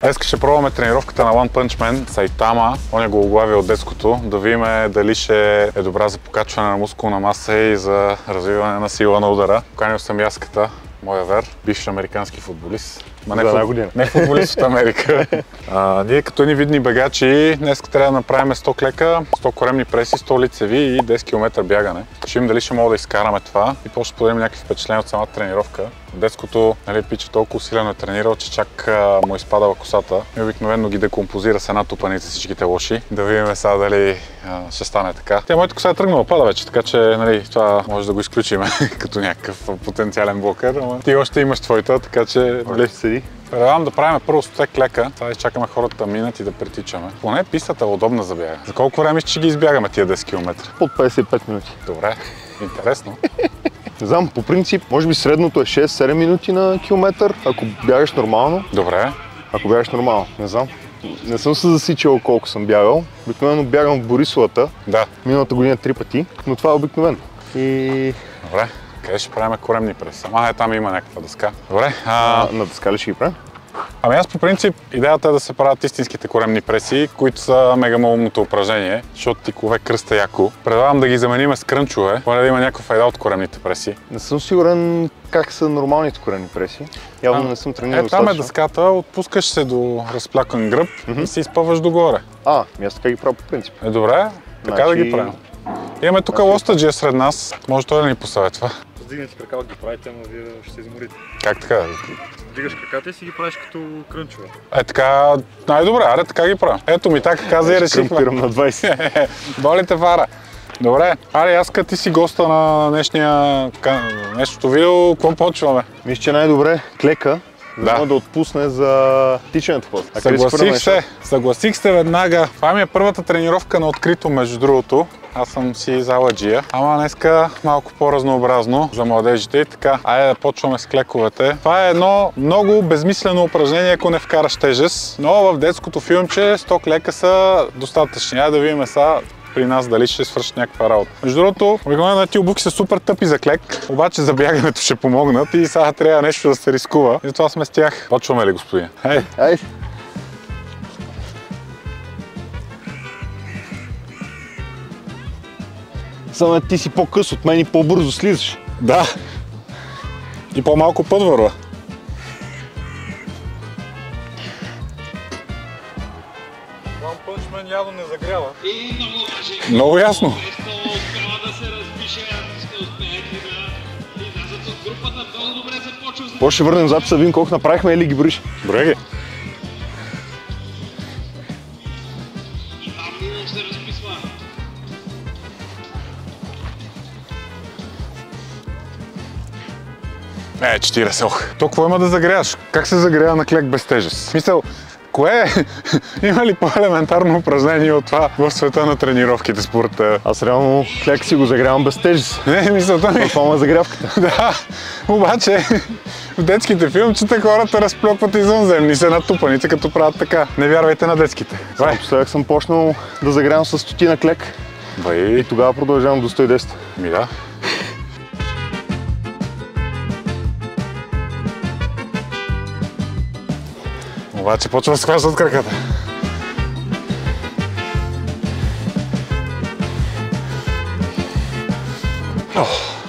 Днес ще пробваме тренировката на One Punch Man Сайтама, оня гологлави от детското, да видим дали ще е добра за покачване на мускулна маса и за развиване на сила на удара. Поканил съм Яската, моя вер, бивш американски футболист. Не футболист от Америка. Ние като едни видни бегачи, днес трябва да направим 100 клека, 100 коремни преси, 100 лицеви и 10 км бягане. Ще видим дали ще мога да изкараме това и после ще подадем някакви впечатления от самата тренировка. Детското, пича толкова усилено е тренирал, че чак му изпадала косата и обикновено ги декомпозира с една тупаница всичките лоши. Да видим сега дали ще стане така. Тя моята коса е тръгнала пада вече, така че това може да го изключим като някакъв потенциален блокер. Ти още имаш твоята, така че предлагам да правим първо 100 клека, сега изчакаме хората да минат и да притичаме. Поне пистата е удобна за бяга. За колко време ще ги избягаме тия 10 км? Под 55 минути. Добре, интересно. Не знам, по принцип, може би средното е 6-7 минути на километър, ако бягаш нормално. Добре. Ако бягаш нормално, не знам. Не съм се засичал колко съм бягал. Обикновено бягам в Борисовата. Да. Миналата година 3 пъти, но това е обикновено. Добре. Къде ще правим коремни преси? Там има някаква дъска. Добре. На дъска ли ще ги правим? Аз по принцип идеята е да се правят истинските коремни преси, които са мега малумното упражнение, защото ти кове кръста яко. Предлагам да ги заменим с крънчове, поне да има някаква файда от коремните преси. Не съм сигурен как са нормалните коремни преси. Явно не съм тренирал достатъчно. Там е дъската, отпускаш се до разплякан гръб и се изпъваш догоре. Аз така ги правя по принцип. Добре, така да ги правим. Имаме тук лостаджия сред нас, може той да ни посъветва. Вдигнете крака да ги правите, ама вие ще се изморите. Как така? Вдигаш краката и си ги правиш като крънчове. Така, най-добре, аре, така ги правя. Ето ми така каза и решихме. Кръмпирам на 20. Болите фара. Добре, Яска, ти си госта на днешното видео, какво почваме? Мисля, че най-добре клека, да отпусне за тичането после. Съгласих се веднага. Това ми е първата тренировка на открито, между другото. Аз съм си заладжия, ама днеска малко по-разнообразно за младежите и така. Айде да почваме с клековете. Това е едно много безмислено упражнение, ако не вкараш тежест, но в детското филмче 100 клека са достатъчни. Айде да видим сега при нас дали ще свършат някаква работа. Между другото, обикновено тия обувки са супер тъпи за клек, обаче за бягането ще помогнат и сега трябва нещо да се рискува. И затова сме с тях. Почваме ли, господин? Айде! Само ти си по-къс от мен и по-бързо слизаш. Да. И по-малко път върва. One Punch Man явно не загрява. Много ясно. После ще върнем записа, видим колко направихме или ги броиш. Броя ги. Е, 40, ох. Толкова има да загряваш. Как се загрява на клек без тежест? Мисъл, има ли по-елементарно упражнение от това в света на тренировките според теб? Аз реално клек си го загрявам без тежест. Не, мисълта ми. Това е загрявката. Да, обаче в детските филмчета хората разплюкват извънземни се натупаница, като правят така. Не вярвайте на детските. Напоследък съм почнал да загрявам с 100 клек. И тогава продължавам до 110. Ми да. Обаче почва да схваща от краката.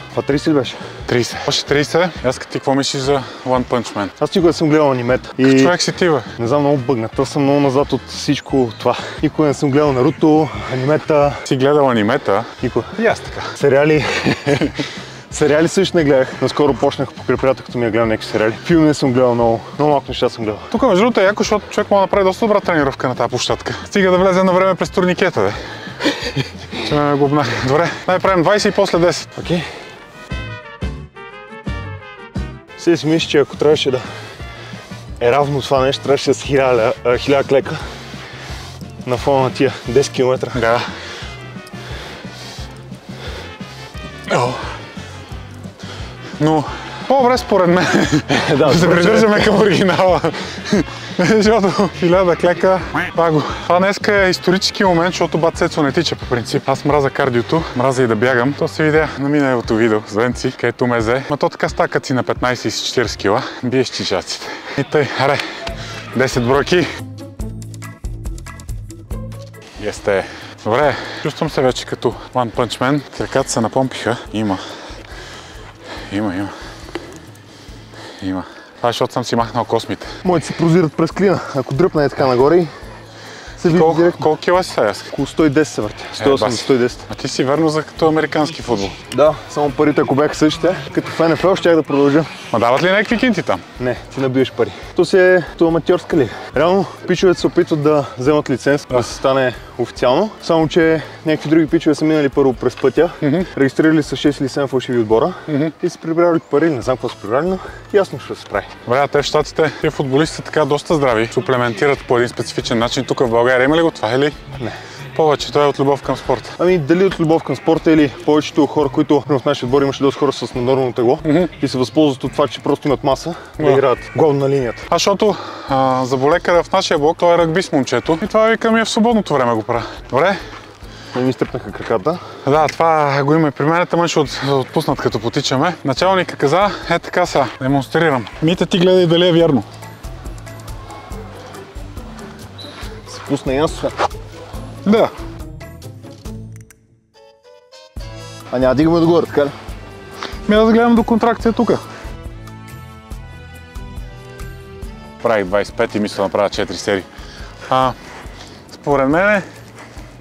Това 30 ли беше? 30. Още 30. Аз като ти какво мислиш за One Punch Man? Аз никога съм гледал анимета. Какъв човек си ти, бе? Не знам, много бъгната. Аз съм много назад от всичко това. Никога не съм гледал Наруто, анимета. Си гледал анимета? Никога. И аз така. Сериали. Сериали също не гледах. Наскоро почнах покрай приятелката ми да гледам някакви сериали. Филми не съм гледал много. Много малко неща съм гледал. Тук между другото е яко, защото човек може да направи доста добра тренировка на тази площадка. Стига да влезе на време през турникета, бе. Че ме губнах. Добре, най-правим 20 и после 10. Окей. Сега си мисля, че ако трябваше да е равно това нещо, трябваше с 1000 клека на фона на тия 10 км. Да. Но по-добре според мен да се придържаме към оригинала. Защото 1000 клека, паго. Това днеска е исторически момент, защото бат Цецо не тича по принцип. Аз мразя кардиото, мразя и да бягам. То се видя на миналото видео с Венци, където ме взе. Ма то така стака си на 15 и 40 кила, биеш чичаците. И тъй, аре, 10 бройки. Есте. Добре, чувствам се вече като One Punch Man. Краката се напомпиха. Има. Това е, защото съм си махнал космите. Моите се прозират през клина. Ако дръпна е така нагоре и се вижда директно. Колко кила си сега? Около 110 се върти. 108-110. А ти си верно за като американски футбол. Да, само парите ако бяха същите, като в НФЛ щях да продължа. Ма дават ли някакви кинти там? Не, ти набиеш пари. То си е като аматьорска лига. Реално пичовете се опитват да вземат лиценз, да се стане официално, само че някакви други пичове са минали първо през пътя, регистрирали са 6 или 7 фалшиви отбора и са прибрали пари, не знам какво са прибрали, но ясно ще се прави. Добре, те в щатите, тия футболисти са така доста здрави, суплементират по един специфичен начин. Тук в България има ли го това или? Не. Повечето е от любов към спорта. Ами дали от любов към спорта или повечето хора, които в нашия отбор имаше доста хора с наднормално тегло и се възползват от това, че просто имат маса да играят главно на линията. Защото заболекара в нашия блок, той е ръгбист момчето и това викам и в свободното време го правя. Добре? Не ми стръпнаха краката. Да, това го има и при мен, тъмън ще отпуснат като потичаме. Началника каза, е така сега, демонстрирам. Мите, ти гледай дали е вярно. Се пусна и аз. Да. А няма да дигаме догоре, така ли? Да гледам до контракция тук. Правих 25 и мисля да направя 4 серии. Според мен,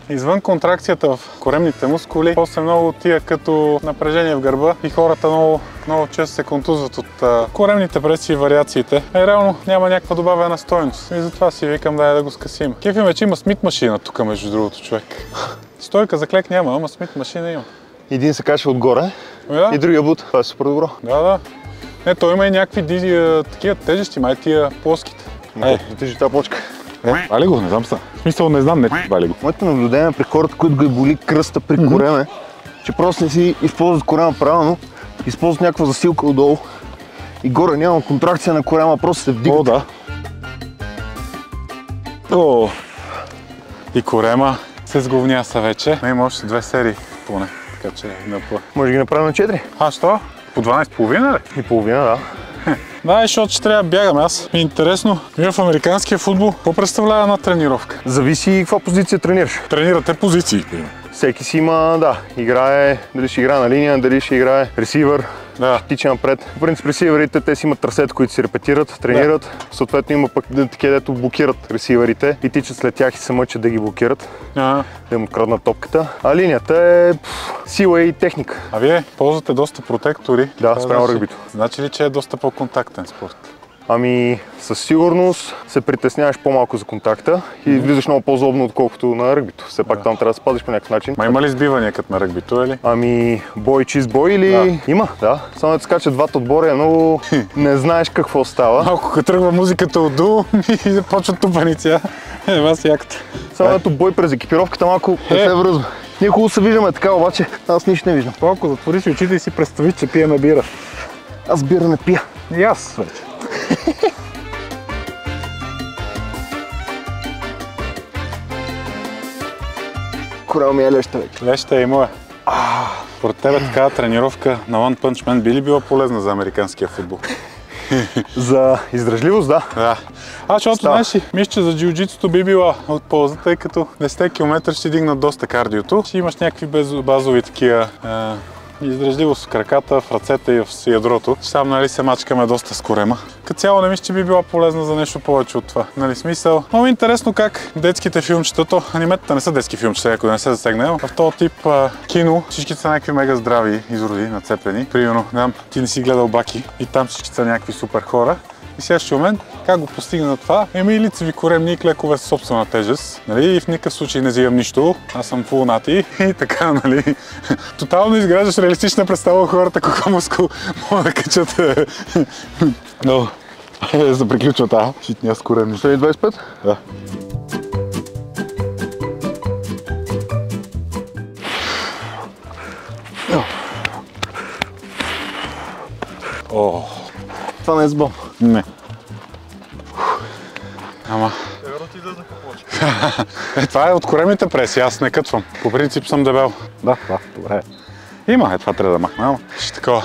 извън контракцията в коремните мускули, после много тия като напрежение в гърба и хората много често се контузват от коремните преси и вариациите. Реално няма някаква добавена стойност и затова си викам да го скъсим. Кефи ме, че има Смит машина тук между другото, човек. Стойка за клек няма, ама Смит машина има. Един се каже отгоре и другия бут. Това е супер добро. Да. Не, той има и някакви такива тежести, май тия плоските. Да тежи тази почка. Вали го, не знам са. В смисъл не знам, не вали го. Моето наблюдение при хората, които го боли кръста при кореме, че просто не си използват корема правилно, използват някаква засилка отдолу и горе няма контракция на корема, просто се вдигат. О, да. О, и корема се сговняса вече. Има още 2 серии поне, така че напълно. Може да ги направим на 4? Що? По 12,5 ли? И половина, да. Да, защото ще трябва да бягам аз. Ми е интересно, вие в американския футбол, какво представлява една тренировка? Зависи каква позиция тренираш. Тренирате позиции. Всеки си има, играе, дали ще играе на линия, дали ще играе ресивър, да. тича напред. В принцип ресивърите, те си имат трасета, които си репетират, тренират. Съответно има пък такива, дето блокират ресивърите и тичат след тях и се мъчат да ги блокират, да им откраднат топката. А линията е сила и техника. А вие ползвате доста протектори. Да, спрямо ръгбито. Значи ли, че е доста по-контактен спорт? Ами със сигурност се притесняваш по-малко за контакта и влизаш много по-злобно, отколкото на ръгбито. Все пак там трябва да се пазиш по някакъв начин. Ма има ли сбивания като на ръгбито, или? Ами бой, чист бой или... Да. Има, да. Само да скачат двата отбора, много не знаеш какво става. Малко като тръгва музиката от ду и започват тупаници, вас яката. Само ето бой през екипировката малко не се връзва. Ние хубаво се виждаме така, обаче аз нищо не виждам. Малко затвори си очите и си представи, че пиеме бира. Аз бира не пия. И аз вече. Корел ми е леща вече. Леща е и моя. Според тебе такава тренировка на One Punch Man би ли била полезна за американския футбол? За издръжливост, да. Да. Защото знаеш ли, мисля, че за джиу-джитсото би била от полза, тъй като 10 км ще дигнат доста кардиото. Ще имаш някакви базови такива издръжливост в краката, в ръцете и в ядрото. Сам, нали, се мачкаме доста с корема. Като цяло не мисля, че би била полезна за нещо повече от това. Нали, смисъл. Много интересно как детските филмчета, то аниметата не са детски филмчета, ако не се засегне, в този тип кино всичките са някакви мега здрави изроди, нацепени. Примерно, ти не си гледал Баки и там всички са някакви супер хора. И следващия момент, как го постигна това? Еми лицеви коремни и клекове с собствена тежест. Нали? И в никакъв случай не взимам нищо. Аз съм фулнати и така, нали. Тотално изграждаш реалистична представа от хората, колко мускул могат да качат. Но, за приключва тази шитния с коремни. 125? Да. Това не е сбом. Не. Ама... Това е от коремните преси, аз не кътвам. По принцип съм дебел. Да, добре. Има, това трябва да махна, ама ще такова.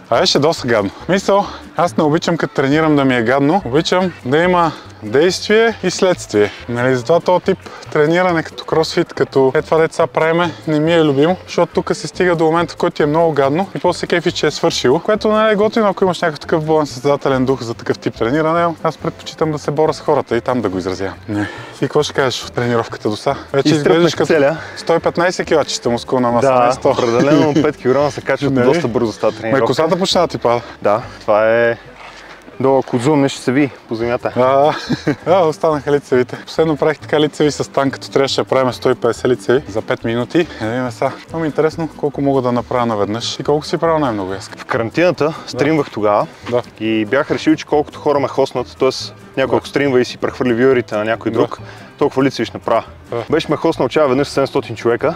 А беше доста гадно. Мисъл, аз не обичам като тренирам да ми е гадно. Обичам да има действие и следствие. Нали, затова този тип трениране като кросфит, като това деца правиме, не ми е любимо, защото тук се стига до момента, в който е много гадно и после се кефи, че е свършило, което не е готино, ако имаш някакъв такъв болен състезателен дух за такъв тип трениране. Аз предпочитам да се боря с хората и там да го изразявам. Не. И какво ще кажеш в тренировката до сега? Вече изглеждаш като 115 кг чиста мускулна маса. Да, определено 5 кг се качват доста бързо с тази тренировка. Ме косата почна да ти пада. Да, това е долу, ако зумнеш, ще се ви по земята. Останаха лицевите. Последно правих така лицеви с тан, като трябваше да правим 150 лицеви за 5 минути. Това ми е интересно колко мога да направя наведнъж и колко си правил най-много яска. В карантината стримвах тогава и бях решил, че колкото хора ме хоснат, т.е. някой ако стримва и си прехвърли вюерите на някой друг, толкова лицеви ще направя. Беше ме хоснал чая веднъж 700 човека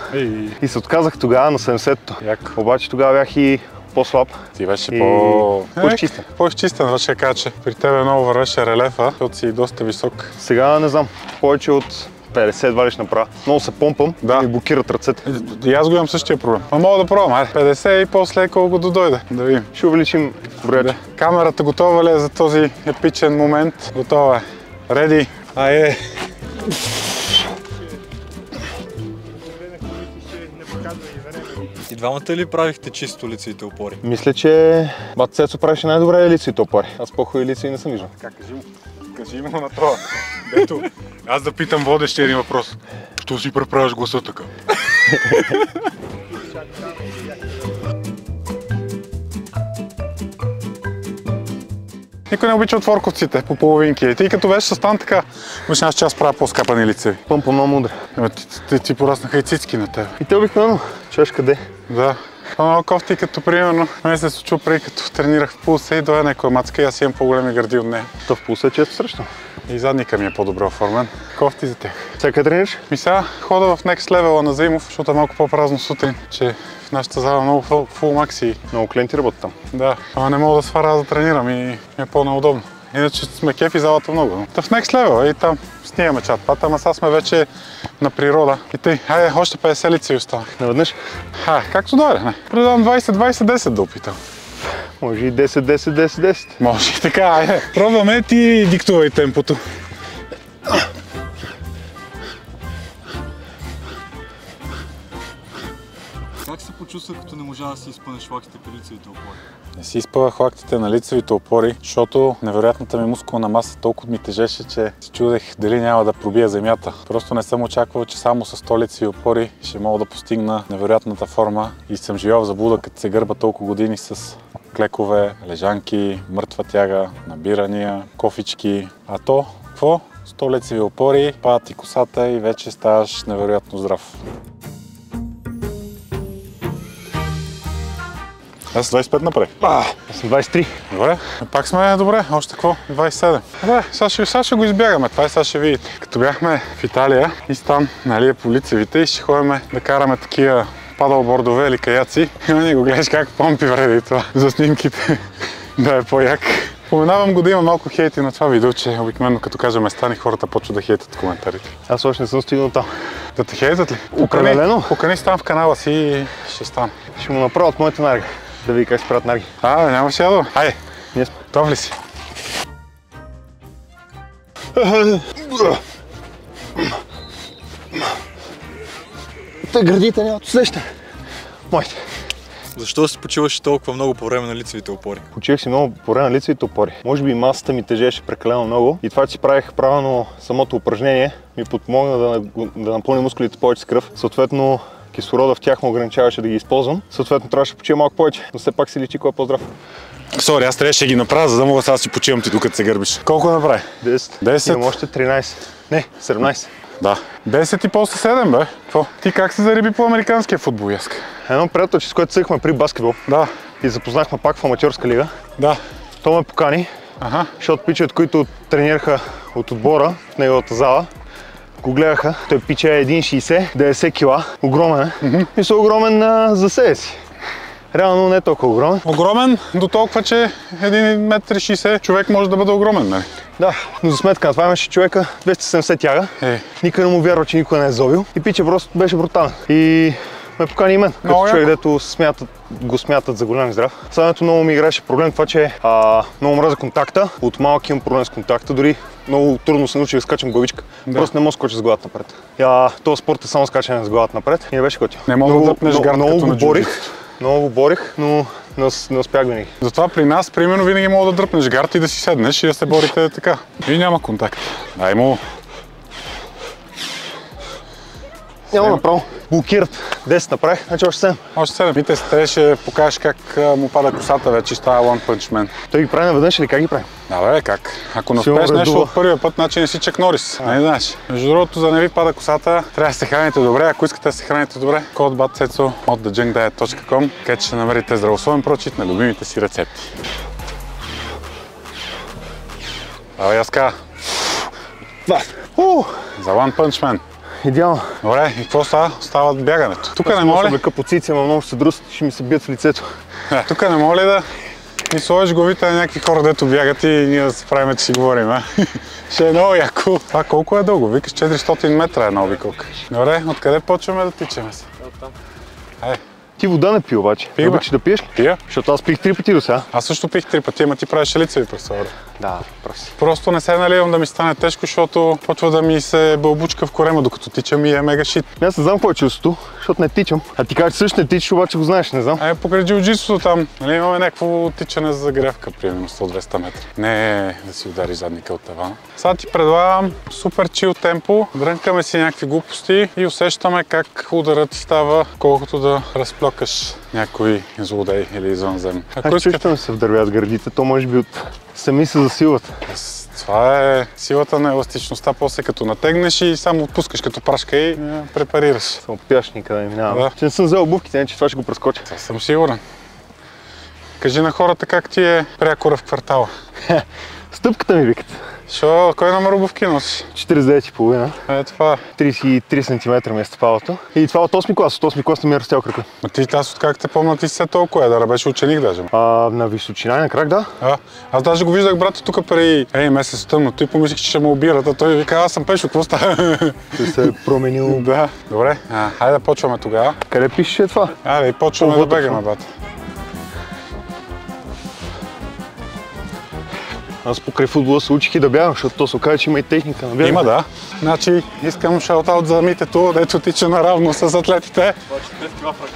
и се отказах тогава на 70-то. Обаче тогава бях и по-слаб. Ти беше по-изчистен. По-изчистен, ще кажа, че при тебе много вървеше релефа, защото си доста висок. Сега не знам, повече от 50 едва ли ще направя. Много се помпам и ми блокират ръцете. И аз го имам същия проблем. Мога да пробвам, 50 и после колко да дойде. Да видим. Ще увеличим броя. Камерата готова ли е за този епичен момент? Готова е. Реди. И двамата ли правихте чисто лицевите опори? Мисля, че бат Цецо правеше най-добре лицевите опори. Аз по-хубави лицеви не съм виждал. Кажи му на това. Ето, аз да питам водещия един въпрос. Що си преправяш гласа така? Никой не обича отворковците по половинки. Ти като беше с тан така, мисля, че аз правя по-скапани лицеви. Пъмпа много мудре. Ти пораснаха и цицки на тебе. И те обикновено. Чуеш къде? Да. Много кофти, като примерно, мен се случва преди като тренирах в пулса и дойде някоя мацка и аз имам по-големи гърди от нея. То в пулса е често срещу. И задника ми е по-добре оформен. Кофти за тях. Сега къде тренираш? Сега хода в Next Level на Заимов, защото е малко по-празно сутрин, че в нашата зала много фул макси. Много клиенти работят там. Да, ама не мога да сваря да тренирам и ми е по-неудобно. Иначе сме кефи залата много. Та в Next Level и там снимаме чат-пат, ама сега сме вече на природа. И тъй, хайде, още 50 лица и останах. Наведнъж? Както дойде, не. Предавам 20-20-10 да опитам. Може и 10-10-10-10. Може и така, айде. Пробваме, ти диктувай темпото. Как се почувства, като не можа да си изпънеш лактите при лицевите опори? Не си изпъвах лактите на лицевите опори, защото невероятната ми мускулна маса толкова ми тежеше, че се чудех дали няма да пробия земята. Просто не съм очаквал, че само с 100 лицеви опори ще мога да постигна невероятната форма и съм живял в заблуда, като се гърба толкова години с клекове, лежанки, мъртва тяга, набирания, кофички. А то, какво? 100 лицеви опори, падат ти косата и вече ставаш невероятно здрав. Аз 25 направих. Аз съм 23. Добре, пак сме добре. Още какво? 27. Добре, сега ще го избягаме. Това и сега ще видите. Като бяхме в Италия и там, нали, по лицевите и ще ходим да караме такива падълбордове или каяци. И не го гледаш как помпи вреди това за снимките. Да е по-як. Споменавам го да има малко хейти на това видео, че обикновено като кажа местани, хората почват да хейтят коментарите. Аз още не съм стигнал там. Да те хейтят ли? Определено. Покани там в канала си и ще стане. Ще му направя от моята нарга. Да види как се правят нарги. Няма си ядо. Хайде. Ние сме. Готов ли си? Те гърдите нямат усещане. Моите. Защо се почиваш толкова много по време на лицевите опори? Почивах си много по време на лицевите опори. Може би масата ми тежеше прекалено много и това, че си правих правилно самото упражнение, ми подпомогна да напълня мускулите повече с кръв. Съответно, кислорода в тях му ограничаваше да ги използвам. Съответно, трябваше да почивам малко повече, но все пак се личи кой е по-здрав. Сори, аз трябваше да ги направя, за да мога сега да си почивам ти докато се гърбиш. Колко направи? 10. Имам още 13. Не, 17. Да. 10 и после 7, бе. Какво? Ти как се зариби по американския футбол, Яска? Едно приятелче, с което съхме при баскетбол. Да. И запознахме пак в аматьорска лига. Да. То ме покани, защото пичат, които тренираха от отбора в неговата зала, го гледаха. Той пича е 1,60, 90 кила, огромен е. И са огромен за себе си. Реално не е толкова огромен. Огромен до толкова, че 1,60 м човек може да бъде огромен, нали? Да, но за сметка на това имаше човека 270 тяга. Никой не му вярва, че никой не е зобил. И пича просто беше брутален. И ме покани и мен, като човек, дето го смятат за голям и здрав. Съдането много ми играше проблем това, че много мразя контакта, от малък имам проблем с контакта, дори много трудно се научих да скачам главичка. Просто не мога да скоча с главата напред. Този спорт е само скачане с главата напред и не беше готино. Не мога да дръпнеш гард като на джуджитсу. Много го борих, но не успях винаги. Затова при нас, примерно, винаги мога да дръпнеш гард и да си седнеш и да се борите така. И няма контакт. Дай му. Няма направо. Блокират. 10 направих, значи още 7. Още 7. Мите, те ще покажеш как му пада косата вече, става One Punch Man. Той ги прави наведнъж или как ги прави? Да бе, как? Ако не успееш нещо от първия път, значи не си Чак Норис. Не знаеш. Между другото, за да не ви пада косата, трябва да се храните добре. Ако искате да се храните добре, код BATCECO от thejunkdiet.com, където ще намерите здравословен прочит на любимите си рецепти. Абе, Яска. За One Punch Man. Идеално. Добре, и какво става? Става бягането. Тук не моля. Облека по цици, ама много ще се друсат, ще ми се бият в лицето. Тук не моля да ни сложиш главите на някакви хора, дето бягат и ние да се правим, че си говорим, а? Ще е много яко. Това колко е дълго? Викаш 400 метра е една обиколка. Добре, откъде почваме да тичаме се? Оттам. Айде. Ти вода не пи обаче. Пи, бе. Обичаш да пиеш? Пия. Защото аз пих 3 пъти до сега. Аз също пих 3 пъти, ама ти правиш лицеви през това време. Да, проси. Просто не се наливам да ми стане тежко, защото почва да ми се бълбучка в корема, докато тичам и е мега шит. Аз не знам какво е чувството, защото не тичам. А ти кажеш също не тичаш, обаче го знаеш, не знам. Покрай джиу-джитсуто там, нали, имаме някакво тичане за загрявка, примерно 100-200 метра. Не да си удари задника от тавана. Сега ти предлагам супер чил темпо, дрънкаме си някакви глупости и усещаме как ударът ти става, колкото да разплокаш някой злодей или извънземно. Ако чувствам се вдървят гърдите, то може би от сами се засилват. Това е силата на еластичността, после като натегнеш и само отпускаш като прашка и препарираш. Само пяш никъде не минавам. Да. Че не съм взел обувките, не че това ще го прескоча. Това съм сигурен. Кажи на хората как ти е прякора в квартала. Стъпката ми викат. Кой номер обувки носиш? 49,5. Това. 33 см ми е стъпалото. И това от 8 клас. От 8 клас не ми е растял крака. Аз откак те помня, ти си се толкова да беше ученик даже. На височина и на крак, да. Аз даже го виждах брата тук преди месец тъмно. Той помислих, че ще ме убират, а той вика, аз съм Пешо, какво става? Той се е променил. Да. Добре, хайде да почваме тогава. Къде пише това? Айде, почваме да бегаме, бата. Аз покрай футбола се учих и да бягам, защото то се оказа, че има и техника на бягане. Има, да. Значи искам шаутаут за Митето, дето тича наравно с атлетите.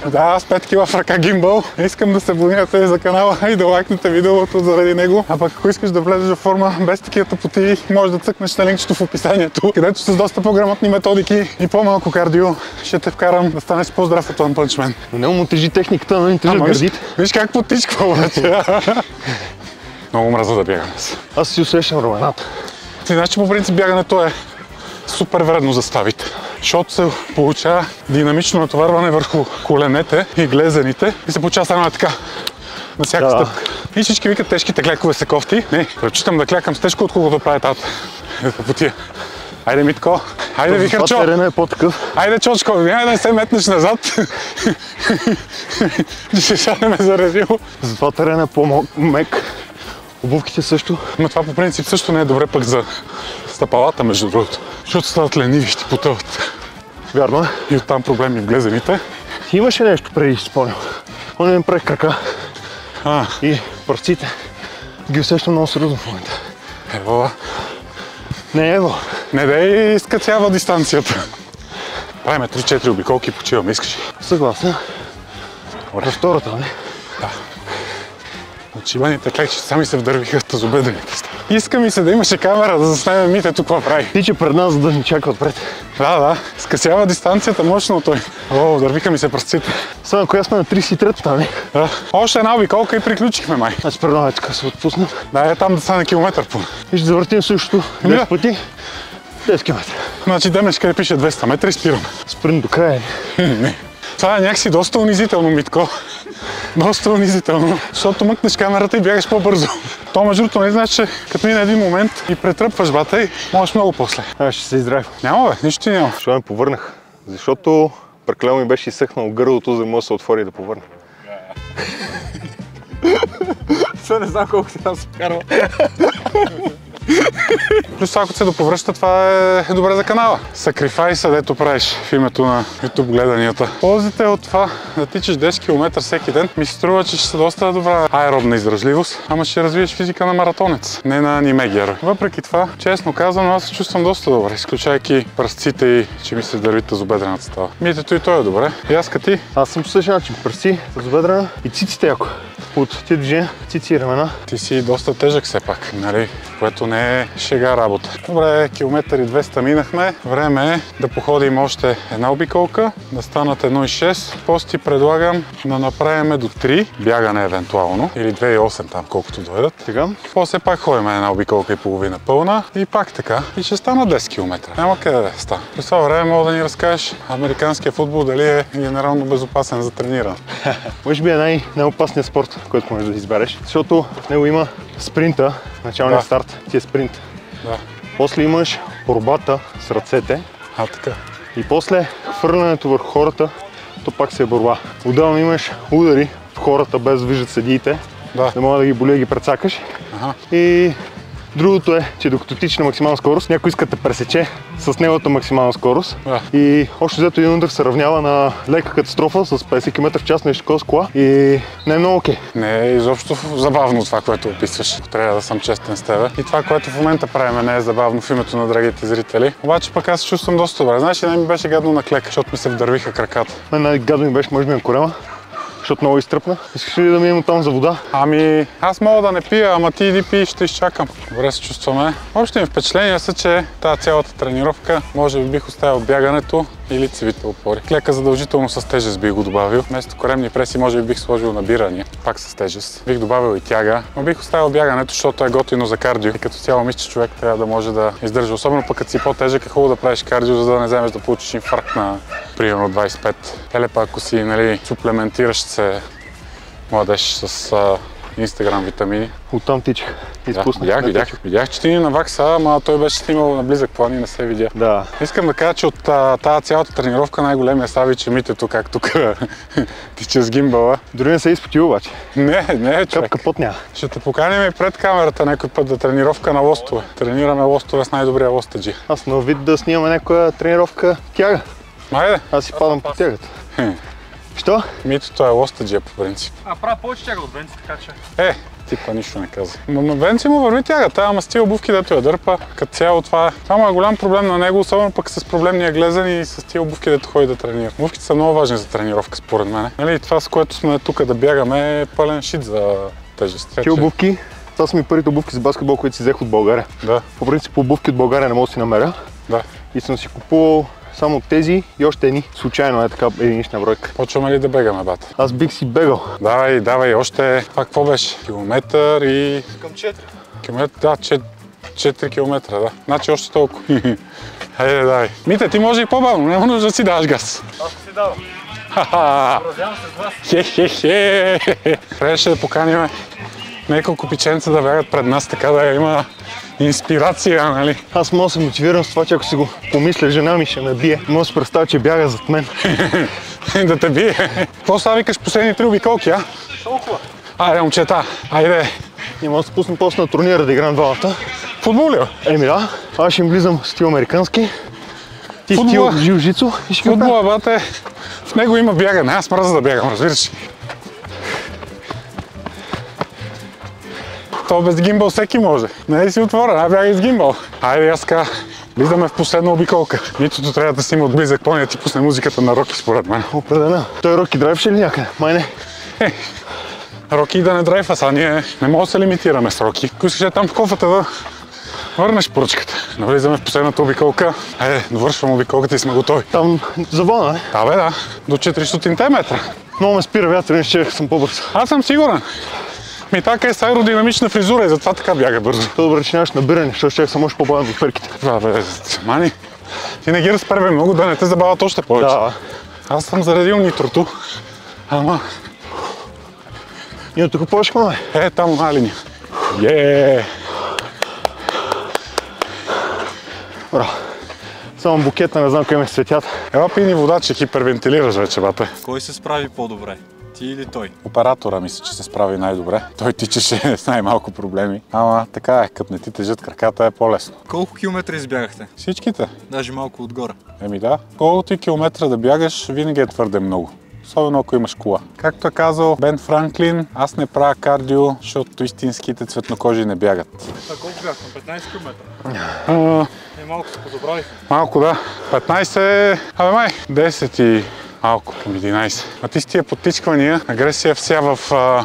Да, с 5 кг в ръка гимбъл. Искам да се абонирате за канала и да лайкнете видеото заради него. А пък ако искаш да влезеш в форма без такива тъпоти, може да цъкнеш на линкчето в описанието, където с доста по-грамотни методики и по-малко кардио ще те вкарам да станеш по-здрав от One Punch Man. Но не му тежи техниката, но не тежи гърдите. Виж как потичква, обаче. Много мраза да бягам. Аз си усещам рамената. Ти знаеш, че по принцип бягането е супер вредно за ставите, защото се получава динамично натоварване върху коленете и глезените и се получава само така на всяка стъпка. И всички викат тежките клякове са кофти. Не, предпочитам да клякам с тежко, отколкото прави тата. Потия. Айде, Митко, айде, Вихърчо. Това терена е по-такъв. Айде, Чочко, няма да не се метнеш назад. Ще шанеме заразило. Затова терена е по-мек. Обувките също. Но това по принцип също не е добре пък за стъпалата, между другото. Защото стават лениви, ще потъват. Вярно е. И оттам проблеми в глезените. Ти имаше нещо преди, ще спомням. Он ми прави крака. И пръстите. Ги усещам много сериозно в момента. Ево. Не, ево. Не дай изкацява дистанцията. Правиме 3-4 обиколки и почиваме, искаш? Съгласен. На втората, не? Да. Отшибаните клечи сами се вдървиха в тазобедрените. Иска ми се да имаше камера да заснеме Митето какво прави. Тича пред нас, за да ни чака отпред. Да, скъсява дистанцията мощно той. Вдървиха ми се пръстците. Сега, коя сме на 33-та, не? Да. Още една обиколка и приключихме, май. Аз предавай така се отпусна. Да, там да стане километър по. И ще завъртим същото 10 пъти. 10 км. Значи демеш къде пише 200 метра и спираме. Спринт до края. Не. Това е някакси доста унизително, Митко. Доста унизително, защото мъкнеш камерата и бягаш по-бързо. То между другото не знаеш, че като мине един момент и претръпваш бата и можеш много после. Аз ще се изздравя. Няма бе, нищо ти няма. Защо ме повърнах? Защото прекалено ми беше изсъхнало гърлото, за да може да се отвори и да повърна. Сега не знам колко си там се вкарва. Плюс ако се доповръща, това е добре за канала. Сакрифайса, дето правиш в името на YouTube гледанията. Ползите от това да тичаш 10 км всеки ден ми се струва, че ще са доста добра аеробна издръжливост, ама ще развиеш физика на маратонец, не на аниме герой. Въпреки това, честно казано, аз се чувствам доста добре, изключайки пръстците и че ми се дърви тазобедрената става. Митето и той е добре. И аз като ти? Аз съм по същия начин. Пръсти, тазобедрена и циците яко. От тия движения, цици и ramена. Ти си доста тежък все пак, нали? Което не е шега работа. Добре, километър и 200 минахме. Време е да походим още една обиколка, да станат 1,6. После ти предлагам да направим до 3 бягане евентуално, или 2,8 там, колкото дойдат. Сега. После пак ходим една обиколка и половина пълна и пак така. И ще стана 10 км. Няма къде да стана. През това време мога да ни разкажеш американския футбол дали е генерално безопасен за трениране. Може би е най-опасният спорт, който можеш да избереш, защото в него има спринта, началния старт, ти е спринт. Да. После имаш борбата с ръцете. Така. И после хвърлянето върху хората, то пак си е борба. Отделно имаш удари в хората без да виждат съдиите, да могат да ги боли да ги прецакаш. И другото е, че докато тичаш на максимална скорост, някой иска да те пресече с неговата максимална скорост. И още взето един удар се равнява на лека катастрофа с 50 км в час нещо такова с кола и не е много окей. Не е изобщо забавно това, което описваш. Трябва да съм честен с тебе. И това, което в момента правим, не е забавно в името на драгите зрители. Обаче пък аз се чувствам доста добре. Знаеш, не ми беше гадно на клека, защото ми се вдървиха краката. Най-гадно ми беше, може би, на корема, защото много изтръпна. Искаш ли да минем там за вода? Ами, аз мога да не пия, ама ти иди пи, ще изчакам. Добре се чувстваме. Общите ми впечатления са, че тази цялата тренировка може би бих оставил бягането и лицевите опори. Клека задължително с тежест бих го добавил. Вместо коремни преси може би бих сложил набирания, пак с тежест. Бих добавил и тяга, но бих оставил бягането, защото е готино за кардио. И като цяло мисля, че човек трябва да може да издържа. Особено пък като си по-тежък, е хубаво да правиш кардио, за да не вземеш да получиш инфаркт на примерно 25. Еле пак ако си, нали, суплементиращ се младеж с Instagram витамини. Оттам тичах. Изпуснах. Видях, че ти ни навакса, ама той беше снимал на близък план и не се видя. Да. Искам да кажа, че от тази цялата тренировка най-големия савич е Митето, как тук тича с гимбала. Дори не се изпотил обаче. Не, човек. Капка пот няма. Ще те поканим и пред камерата някой път да тренировка на лостове. Тренираме лостове с най-добрия лостаджи. Аз на вид да снимаме някоя тренировка тяга. Майде. Аз си падам по тягата. Що? Митото е лостаджия по принцип. Правя повече тяга от Венци, така че... Типа нищо не каза. Но Венци му върви тягата, ама с тия обувки, дето я дърпа, като цяло това е голям проблем на него, особено пък с проблемния глезен и с тия обувки, дето ходи да тренира. Обувките са много важни за тренировка, според мен. Нали, това, с което сме тук да бягаме, е пълен шит за тежест. Тия обувки, това са ми първите обувки за баскетбол, които си взех от България. Да. По принцип обувки от България не мога да си намеря. Да. И съм си купувал само тези и още едни. Случайно е така единична бройка. Почваме ли да бегаме, бата? Аз бих си бегал. Давай, още... Това какво беше? Километър и... Към 4. Километър, да, 4 километра, да. Значи още толкова. Хайде, давай. Мите, ти може и по-бавно, няма нужда да си даваш газ. Аз си давам. Поразявам се с вас. Хе-хе-хе. Трябваше да поканим няколко пиченца да бягат пред нас, така да има инспирация, нали? Аз мога да се мотивирам с това, че ако си го помисля, жена ми ще ме бие. Мога да се представя, че бяга зад мен. Да те бие. Какво сега викаш последни 3 обиколки, а? Толкова. Айде, момчета, айде. И мога да се пусна после на турнира да играем двамата. Футбол ли? Еми да, аз ще им влизам стил американски. Ти стил джиу-жицу и ще ги оправя. Футбола, бате, в него има бягане. Аз мразя да бягам, разбираш. То без гимбал всеки може. Не си отворен, бягай с гимбал. Айде, аз така, влизаме в последна обиколка. Нитото трябва да снима от близък план и да ти пусне музиката на Роки, според мен. Определено. Той Роки драйвше ли някъде? Май не. Роки да не драйва, сега ние не можем да се лимитираме с Роки. Ако искаш там в кофата да върнеш поръчката. Навлизаме в последната обиколка. Довършвам обиколката и сме готови. Там завона, Да, до 400 метра. Много ме спира вятър, иначе съм по-бърз. Аз съм сигурен. Така е с аеродинамична фризура и затова така бяга бързо. По-добре, че нямаш набиране, защото ще съм още по-бавен в перките. Мани, ти не ги разпервай много, да не те забавят още повече. Да. Аз съм заредил нитрото, ама... И от тук по-шко, бе? Там една линия. Браво. Само букета, не знам къде ме светят. Ела пи ни вода, че хипервентилираш вече, бате. Кой се справи по-добре? Ти или той? Оператора мисля, че се справи най-добре. Той тичаше с най-малко проблеми. Ама така е, като не ти тежат краката е по-лесно. Колко километра избягахте? Всичките. Даже малко отгоре. Еми да. Колкото и километра да бягаш, винаги е твърде много. Особено ако имаш кола. Както е казал Бен Франклин, аз не правя кардио, защото истинските цветнокожи не бягат. А колко бяхме? 15 км? Малко се подобравихме. Малко да. 15, май, 10 и малко към 11. А ти с тия подтичквания, агресия вся в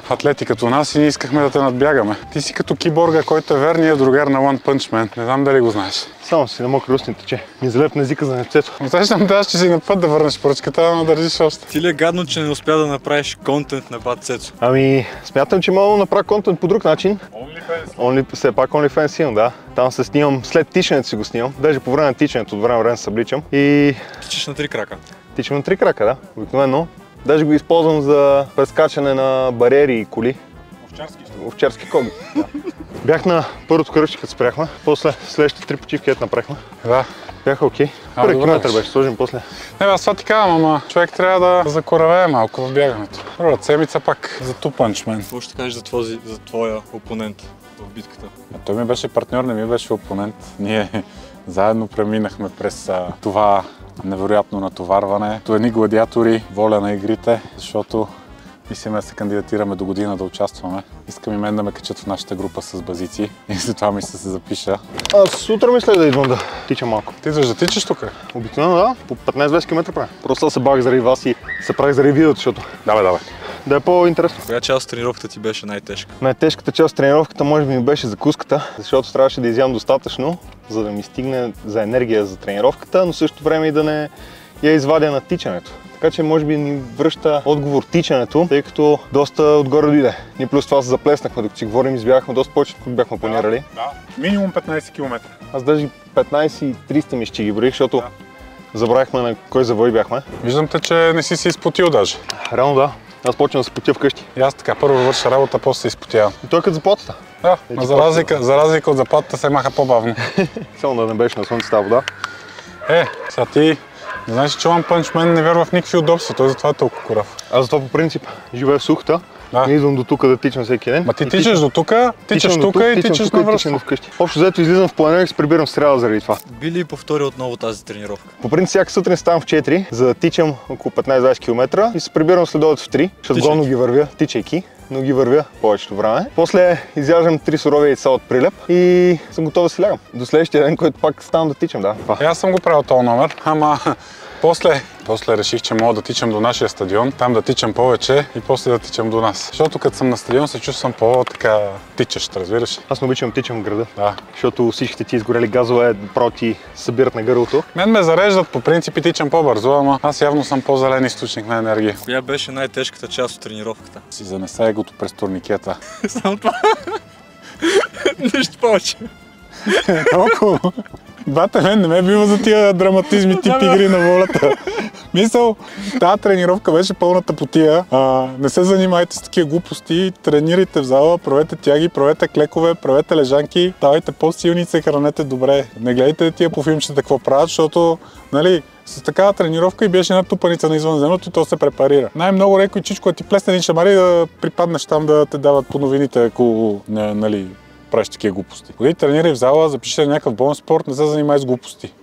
атлетиката у нас и ние искахме да те надбягаме. Ти си като киборга, който е верният другар на One Punch Man. Не знам дали го знаеш. Само си на мокри устни тече. Ми залепна езика за нецето. Усещам да, че си на път да върнеш поръчката, но държиш още. Ти ли е гадно, че не успя да направиш контент на Бат Цецо? Ами, смятам, че мога да направя контент по друг начин. Все пак OnlyFans имам, да. Там се снимам, след тичането си го снимам. Даже по време на тичането, от време на време се събличам. И Тичаш на 3 крака. тичам на 3 крака, да. Обикновено. Даже го използвам за прескачане на бариери и коли. Овчарски коги. Да. Бях на първото кръстче, като спряхме. После следващите 3 почивки, ето направихме. Да. Бяха окей. Първи километър беше сложен после. Не, аз това ти казвам, ама човек трябва да закоравее малко в бягането. Първата седмица пак за Two Punch Man. Какво ще кажеш за твоя опонент в битката? Той ми беше партньор, не ми беше опонент. Ние заедно преминахме през това невероятно натоварване. То едни гладиатори, воля на игрите, защото мислим да се кандидатираме до година да участваме. Искам и мен да ме качат в нашата група с базици и затова ми се запиша. Аз утре мисля да идвам да тичам малко. Ти да тичаш тук? Обикновено да, по 15-20 км правя. Просто се бах заради вас и се правих заради видеото, защото Давай. да е по-интересно. Коя част от тренировката ти беше най-тежка? Най-тежката част от тренировката може би ми беше закуската, защото трябваше да изям достатъчно, за да ми стигне за енергия за тренировката, но също време и да не я извадя на тичането. Така че може би ни връща отговор тичането, тъй като доста отгоре дойде. Ние плюс това се заплеснахме, докато си говорим, избягахме доста повече, като бяхме планирали. Да. Минимум 15 км. Аз даже 15 и 300 ми ще ги броих, защото забравихме на кой завой бяхме. Виждам те, че не си се изпотил даже. Реално да. Аз почвам да се потя вкъщи. И аз така, първо върша работа, после се изпотявам. И той като заплатата. Да, но за разлика от заплатата се маха по-бавно. Само да не беше на слънце тази вода. Сега ти знаеш, че One Punch Man не вярва в никакви удобства, той затова е толкова корав. Аз затова по принцип живея в сухата. Да. Не идвам до тук да тичам всеки ден. Ма ти тичаш до тук, тичаш тук и тичаш на връща. Вкъщи. Общо взето излизам в планера и се прибирам в сряда заради това. Би ли повтори отново тази тренировка? По принцип всяка сутрин ставам в 4, за да тичам около 15-20 км и се прибирам следобед в 3, защото главно ги вървя, тичайки, но ги вървя повечето време. После изяждам 3 сурови яйца от прилеп и съм готов да си лягам. До следващия ден, който пак ставам да тичам, да. Аз съм го правил този номер, ама после реших, че мога да тичам до нашия стадион, там да тичам повече и после да тичам до нас. Защото като съм на стадион се чувствам по-така тичащ, разбираш? Аз не обичам тичам в града, да. Защото всичките ти изгорели газове проти събират на гърлото. Мен ме зареждат по принцип и тичам по-бързо, ама аз явно съм по-зелен източник на енергия. Коя беше най-тежката част от тренировката? Си занеса егото през турникета. Само това. Нищо повече. Толкова. Бате, мен не ме бива за тия драматизми тип игри на волята. Мисъл, тази тренировка беше пълната потия. Не се занимайте с такива глупости, тренирайте в зала, правете тяги, правете клекове, правете лежанки, давайте по-силни, се хранете добре. Не гледайте тия по филмчета какво правят, защото, нали, с такава тренировка и беше една тупаница на извънземното и то се препарира. Най-много рекой чичко да ти плесне един шамар и да припаднеш там да те дават по новините, ако, нали, правиш такива глупости. Ходи, тренирай в зала, запиши някакъв бонус спорт, не се занимай с глупости.